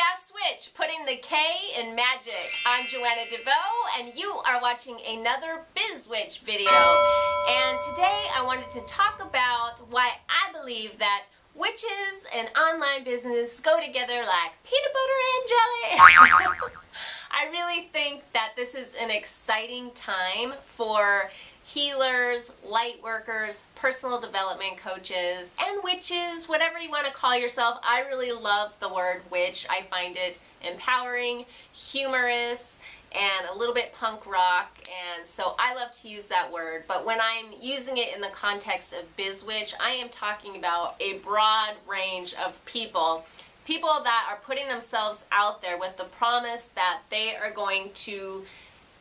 gas switch, putting the K in magic. I'm Joanna DeVoe, and you are watching another BiZwitch video. And today I wanted to talk about why I believe that witches and online business go together like peanut butter and jelly. I really think that this is an exciting time for healers, light workers, personal development coaches, and witches, whatever you want to call yourself. I really love the word witch. I find it empowering, humorous, and a little bit punk rock, and so I love to use that word. But when I'm using it in the context of BiZwitch, I am talking about a broad range of people that are putting themselves out there with the promise that they are going to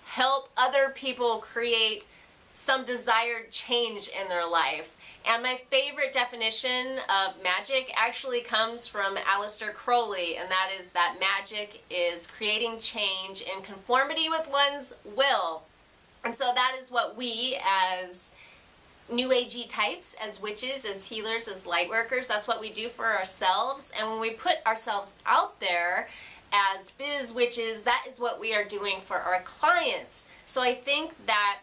help other people create some desired change in their life. And my favorite definition of magic actually comes from Aleister Crowley, and that is that magic is creating change in conformity with one's will. And so that is what we as New Agey types, as witches, as healers, as light workers, that's what we do for ourselves. And when we put ourselves out there as biz witches, that is what we are doing for our clients. So I think that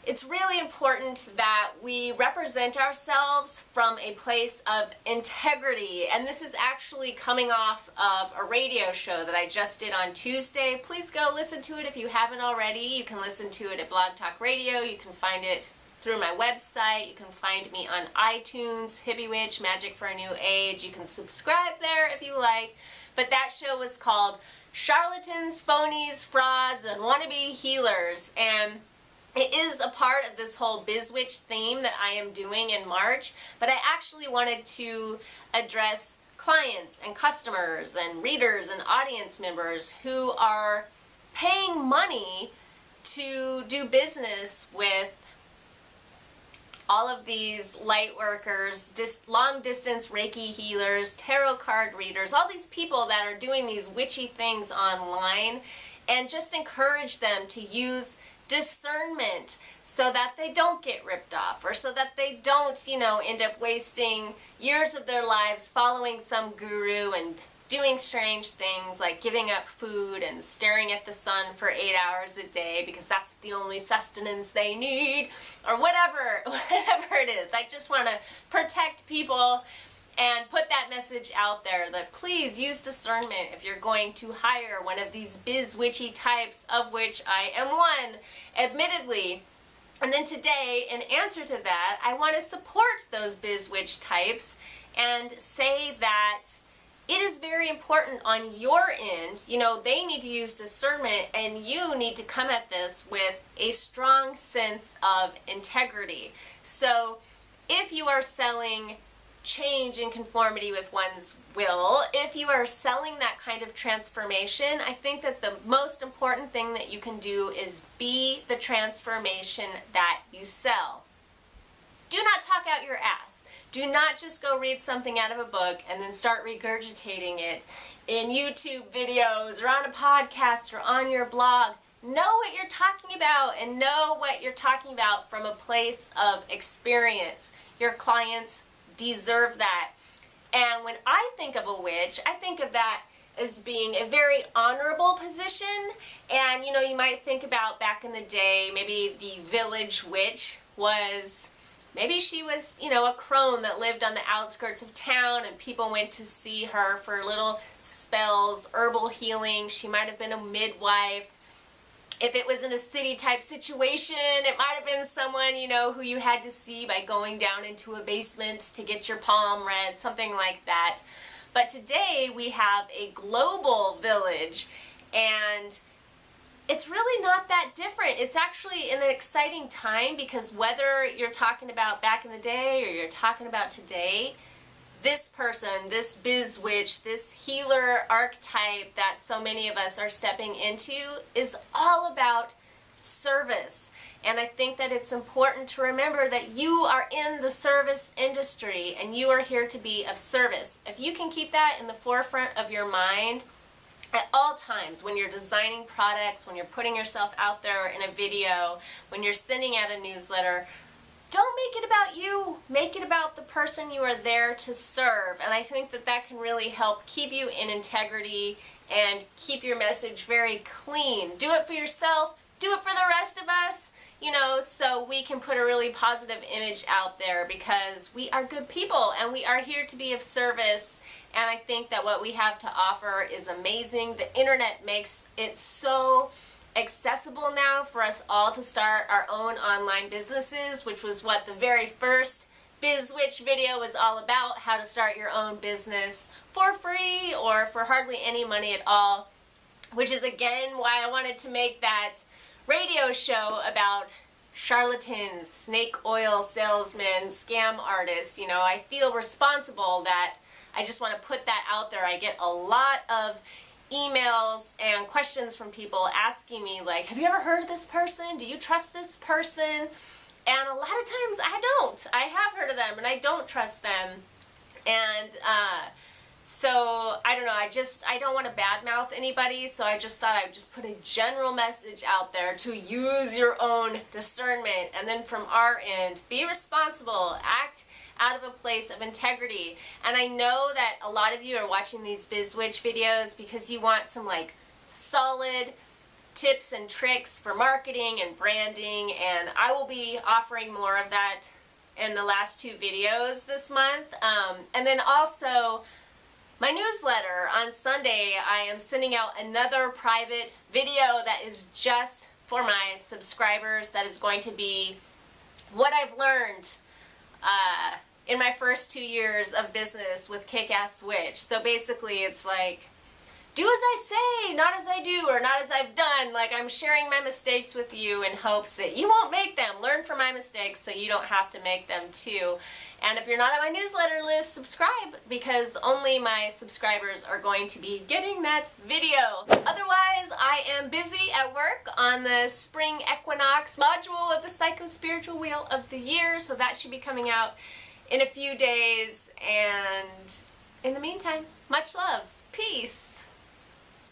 it's really important that we represent ourselves from a place of integrity. And this is actually coming off of a radio show that I just did on Tuesday. Please go listen to it if you haven't already. You can listen to it at Blog Talk Radio. You can find it through my website. You can find me on iTunes, Hippie Witch, Magic for a New Age. You can subscribe there if you like. But that show was called Charlatans, Phonies, Frauds, and Wannabe Healers. And it is a part of this whole BiZwitch theme that I am doing in March, but I actually wanted to address clients and customers and readers and audience members who are paying money to do business with all of these light workers, long distance Reiki healers, tarot card readers, all these people that are doing these witchy things online, and just encourage them to use discernment so that they don't get ripped off, or so that they don't, end up wasting years of their lives following some guru and doing strange things like giving up food and staring at the sun for 8 hours a day because that's the only sustenance they need, or whatever it is. I just want to protect people and put that message out there that please use discernment if you're going to hire one of these biz-witchy types, of which I am one, admittedly. And then today, in answer to that, I want to support those biz-witch types and say that it is very important on your end. They need to use discernment, and you need to come at this with a strong sense of integrity. So if you are selling change in conformity with one's will, if you are selling that kind of transformation, I think that the most important thing that you can do is be the transformation that you sell. Do not talk out your ass. Do not just go read something out of a book and then start regurgitating it in YouTube videos or on a podcast or on your blog. Know what you're talking about, and know what you're talking about from a place of experience. Your clients deserve that. And when I think of a witch, I think of that as being a very honorable position. And you might think about back in the day, maybe the village witch was, maybe she was, a crone that lived on the outskirts of town and people went to see her for little spells, herbal healing. She might have been a midwife. If it was in a city type situation, it might have been someone, who you had to see by going down into a basement to get your palm read, something like that. But today we have a global village, and it's really not that different. It's actually an exciting time, because whether you're talking about back in the day or you're talking about today, this person, this biz witch, this healer archetype that so many of us are stepping into is all about service. And I think that it's important to remember that you are in the service industry and you are here to be of service. If you can keep that in the forefront of your mind at all times, when you're designing products, when you're putting yourself out there in a video, when you're sending out a newsletter, don't make it about you. Make it about the person you are there to serve. And I think that that can really help keep you in integrity and keep your message very clean. Do it for yourself. Do it for the rest of us. You know, so we can put a really positive image out there, because we are good people and we are here to be of service. And I think that what we have to offer is amazing. The internet makes it so accessible now for us all to start our own online businesses, which was what the very first BiZwitch video was all about, how to start your own business for free or for hardly any money at all, which is again why I wanted to make that radio show about charlatans, snake oil salesmen, scam artists. You know, I feel responsible that I just want to put that out there. I get a lot of emails and questions from people asking me, like, have you ever heard of this person? Do you trust this person? And a lot of times I don't. I have heard of them and I don't trust them. And so, I don't know, I don't want to badmouth anybody, so I just thought I would just put a general message out there to use your own discernment, and then from our end, be responsible, act out of a place of integrity. And I know that a lot of you are watching these BiZwitch videos because you want some like solid tips and tricks for marketing and branding, and I will be offering more of that in the last 2 videos this month. And then also, my newsletter on Sunday, I am sending out another private video that is just for my subscribers. That is going to be what I've learned in my first 2 years of business with Kick-Ass Witch. So basically it's like, do as I say, not as I do, or not as I've done. Like, I'm sharing my mistakes with you in hopes that you won't make them. Learn from my mistakes so you don't have to make them too. And if you're not on my newsletter list, subscribe, because only my subscribers are going to be getting that video. Otherwise, I am busy at work on the spring equinox module of the Psycho-Spiritual Wheel of the Year, so that should be coming out in a few days. And in the meantime, much love. Peace.